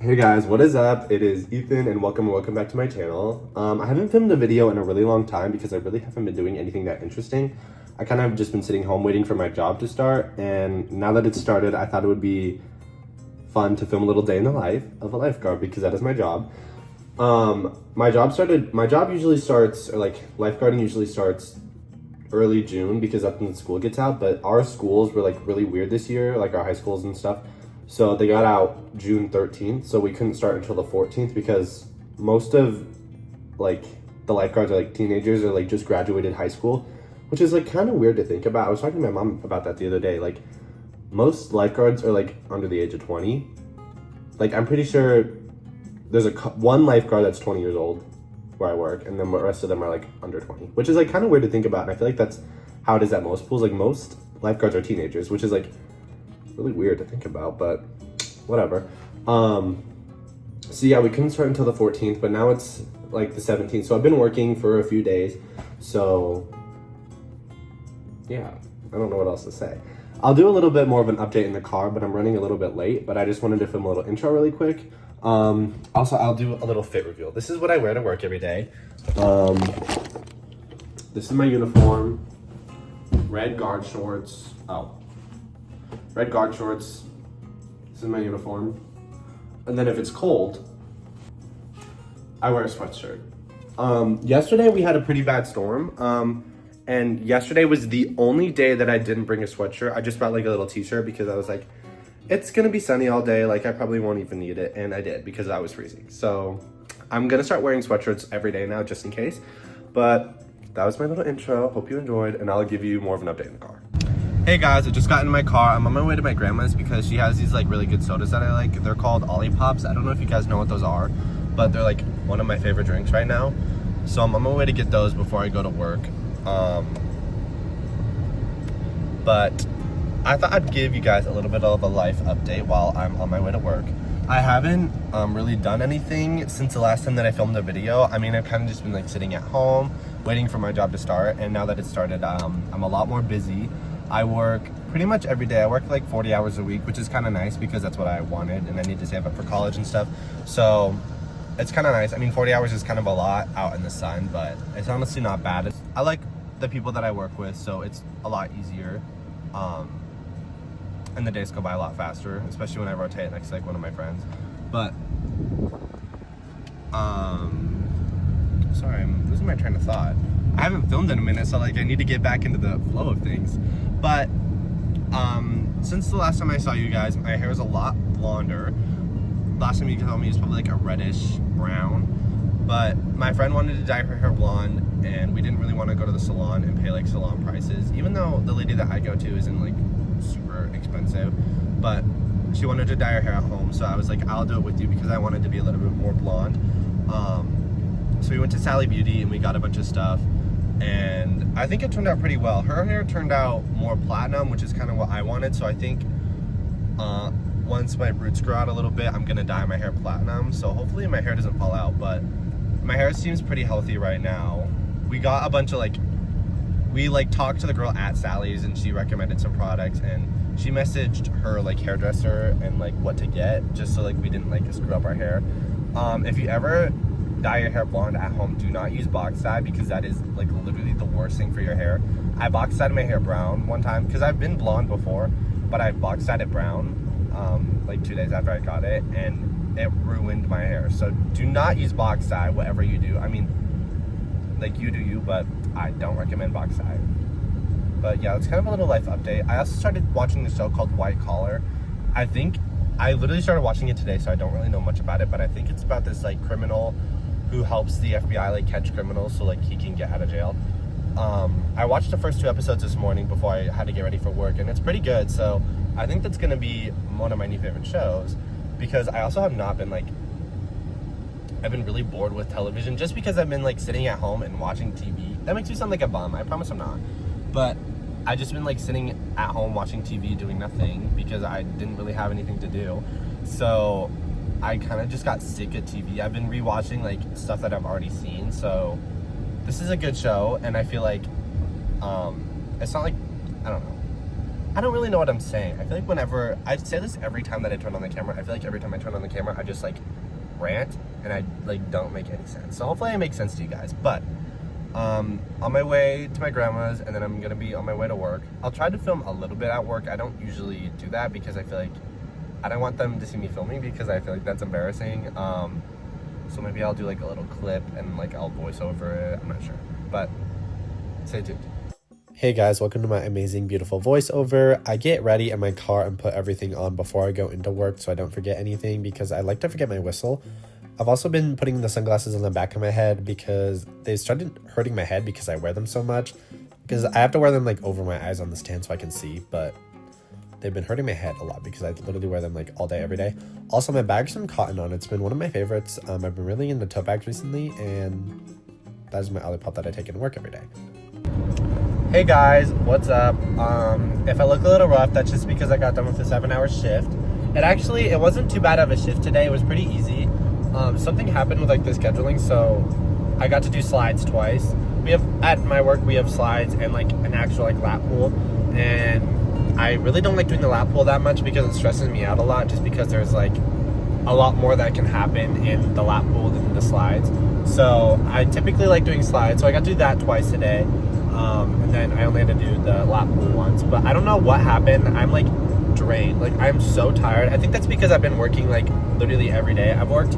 Hey guys, what is up? It is Ethan and welcome back to my channel. I haven't filmed a video in a really long time because I really haven't been doing anything that interesting. I kind of just been sitting home waiting for my job to start, and now that it's started, I thought it would be fun to film a little day in the life of a lifeguard because that is my job. My job usually starts, or like lifeguarding usually starts early June because that's when school gets out, but our schools were like really weird this year, like our high schools and stuff. So they got out June 13th, so we couldn't start until the 14th because most of like the lifeguards are like teenagers or like just graduated high school, which is like kind of weird to think about. I was talking to my mom about that the other day. Like most lifeguards are like under the age of 20. Like I'm pretty sure there's one lifeguard that's 20 years old where I work, and then the rest of them are like under 20, which is like kind of weird to think about. And I feel like that's how it is at most pools. Like most lifeguards are teenagers, which is like really weird to think about, but whatever. So yeah, we couldn't start until the 14th, but now it's like the 17th. So I've been working for a few days. So yeah, I don't know what else to say. I'll do a little bit more of an update in the car, but I'm running a little bit late, but I just wanted to film a little intro really quick. Also, I'll do a little fit reveal. This is what I wear to work every day. This is my uniform, red guard shorts. Red guard shorts. This is my uniform. And then if it's cold, I wear a sweatshirt. Yesterday we had a pretty bad storm. And yesterday was the only day that I didn't bring a sweatshirt. I just brought like a little t-shirt because I was like, it's gonna be sunny all day. Like I probably won't even need it. And I did because I was freezing. So I'm gonna start wearing sweatshirts every day now just in case. But that was my little intro. Hope you enjoyed, and I'll give you more of an update in the car. Hey guys, I just got in my car. I'm on my way to my grandma's because she has these like really good sodas that I like. They're called Olippops. I don't know if you guys know what those are, but they're like one of my favorite drinks right now. So I'm on my way to get those before I go to work. But I thought I'd give you guys a little bit of a life update while I'm on my way to work. I haven't really done anything since the last time that I filmed a video. I mean, I've kind of just been like sitting at home waiting for my job to start, and now that it started, I'm a lot more busy. I work pretty much every day. I work like 40 hours a week, which is kind of nice because that's what I wanted, and I need to save up for college and stuff. So it's kind of nice. I mean, 40 hours is kind of a lot out in the sun, but it's honestly not bad. I like the people that I work with, so it's a lot easier. And the days go by a lot faster, especially when I rotate next to like one of my friends. But sorry, I'm losing my train of thought. I haven't filmed in a minute, so like I need to get back into the flow of things. But since the last time I saw you guys, my hair is a lot blonder. Last time you saw me, it was probably like a reddish brown. But my friend wanted to dye her hair blonde, and we didn't really want to go to the salon and pay like salon prices, even though the lady that I go to isn't like super expensive. But she wanted to dye her hair at home, so I was like, I'll do it with you because I wanted to be a little bit more blonde. So we went to Sally Beauty and we got a bunch of stuff, and I think it turned out pretty well. Her hair turned out more platinum, which is kind of what I wanted. So I think once my roots grow out a little bit, I'm gonna dye my hair platinum. So hopefully my hair doesn't fall out, but my hair seems pretty healthy right now. We got a bunch of we talked to the girl at Sally's, and she recommended some products, and she messaged her like hairdresser and like what to get, just so like we didn't like screw up our hair. If you ever dye your hair blonde at home, do not use box dye because that is like literally the worst thing for your hair. I box dyed my hair brown one time because I've been blonde before, but I box dyed it brown like 2 days after I got it, and it ruined my hair. So do not use box dye, whatever you do. I mean, like you do you, but I don't recommend box dye. But yeah, it's kind of a little life update. I also started watching this show called White Collar. I literally started watching it today, so I don't really know much about it, but I think it's about this like criminal who helps the FBI like catch criminals so like he can get out of jail. I watched the first 2 episodes this morning before I had to get ready for work, and it's pretty good. So I think that's gonna be one of my new favorite shows, because I also have not been I've been really bored with television just because I've been like sitting at home and watching TV. That makes me sound like a bum. I promise I'm not. But I just been like sitting at home watching TV doing nothing because I didn't really have anything to do. So I kind of just got sick of TV. I've been rewatching like stuff that I've already seen. So this is a good show, and I feel like it's not like, I don't know. I don't really know what I'm saying. I feel like whenever I say this every time that I turn on the camera, I feel like every time I turn on the camera, I just like rant and I like don't make any sense. So hopefully I make sense to you guys. But on my way to my grandma's, and then I'm gonna be on my way to work. I'll try to film a little bit at work. I don't usually do that because I feel like I don't want them to see me filming because I feel like that's embarrassing. So maybe I'll do like a little clip and like I'll voice over it. I'm not sure, but stay tuned. Hey guys, welcome to my amazing, beautiful voiceover. I get ready in my car and put everything on before I go into work so I don't forget anything because I like to forget my whistle. I've also been putting the sunglasses on the back of my head because they started hurting my head because I wear them so much. Because I have to wear them like over my eyes on the stand so I can see, but they've been hurting my head a lot because I literally wear them like all day, every day. Also, my bag's from Cotton On. It's been one of my favorites. I've been really into tote bags recently, and that is my Olipop that I take into work every day. Hey guys, what's up? If I look a little rough, that's just because I got done with a 7-hour shift. It wasn't too bad of a shift today. It was pretty easy. Something happened with like the scheduling, so I got to do slides twice. At my work, we have slides and like an actual like lap pool, and I really don't like doing the lap pool that much because it stresses me out a lot, just because there's like a lot more that can happen in the lap pool than the slides. So I typically like doing slides, so I got to do that twice today. And then I only had to do the lap pool once, but I don't know what happened. I'm like drained, like I'm so tired. I think that's because I've been working like literally every day. I've worked,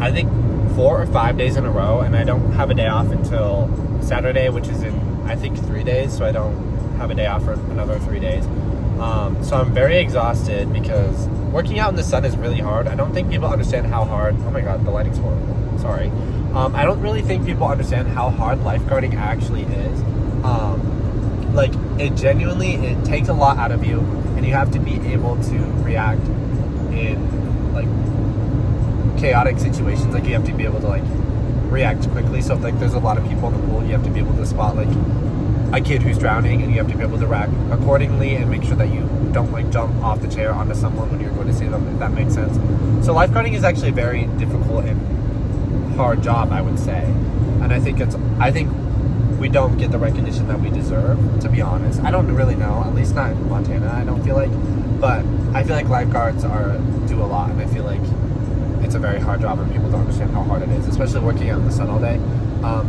I think 4 or 5 days in a row, and I don't have a day off until Saturday, which is in I think 3 days, so I don't have a day off for another 3 days. So I'm very exhausted because working out in the sun is really hard. I don't think people understand how hard, oh my god, the lighting's horrible, sorry. I don't really think people understand how hard lifeguarding actually is. Like it takes a lot out of you, and you have to be able to react in like chaotic situations. Like you have to be able to like react quickly. So if like there's a lot of people in the pool, you have to be able to spot like a kid who's drowning, and you have to be able to react accordingly and make sure that you don't like jump off the chair onto someone when you're going to save them, if that makes sense. So lifeguarding is actually a very difficult and hard job, I would say. And I think we don't get the recognition that we deserve, to be honest. I don't really know, at least not in Montana, I don't feel like. But I feel like lifeguards do a lot, and I feel like it's a very hard job and people don't understand how hard it is, especially working out in the sun all day.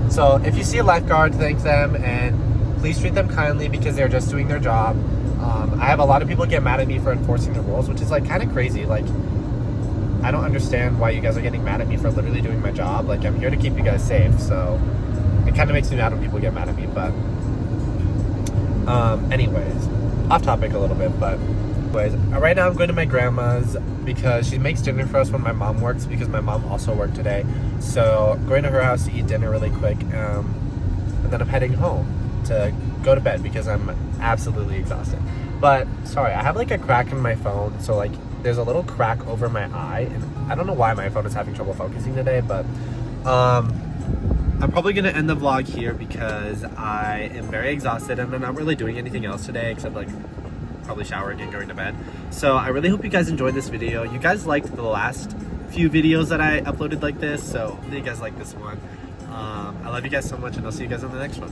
So if you see a lifeguard, thank them, and please treat them kindly because they're just doing their job. I have a lot of people get mad at me for enforcing the rules, which is like kind of crazy. Like, I don't understand why you guys are getting mad at me for literally doing my job. Like, I'm here to keep you guys safe, so it kind of makes me mad when people get mad at me. But anyways, off topic a little bit, but anyways, right now I'm going to my grandma's because she makes dinner for us when my mom works, because my mom also worked today. So I'm going to her house to eat dinner really quick, and then I'm heading home to go to bed because I'm absolutely exhausted. But sorry, I have like a crack in my phone, so like there's a little crack over my eye, and I don't know why my phone is having trouble focusing today, but I'm probably gonna end the vlog here because I am very exhausted and I'm not really doing anything else today except like probably showering and going to bed. So I really hope you guys enjoyed this video. You guys liked the last few videos that I uploaded like this, so I hope you guys like this one. I love you guys so much, and I'll see you guys on the next one.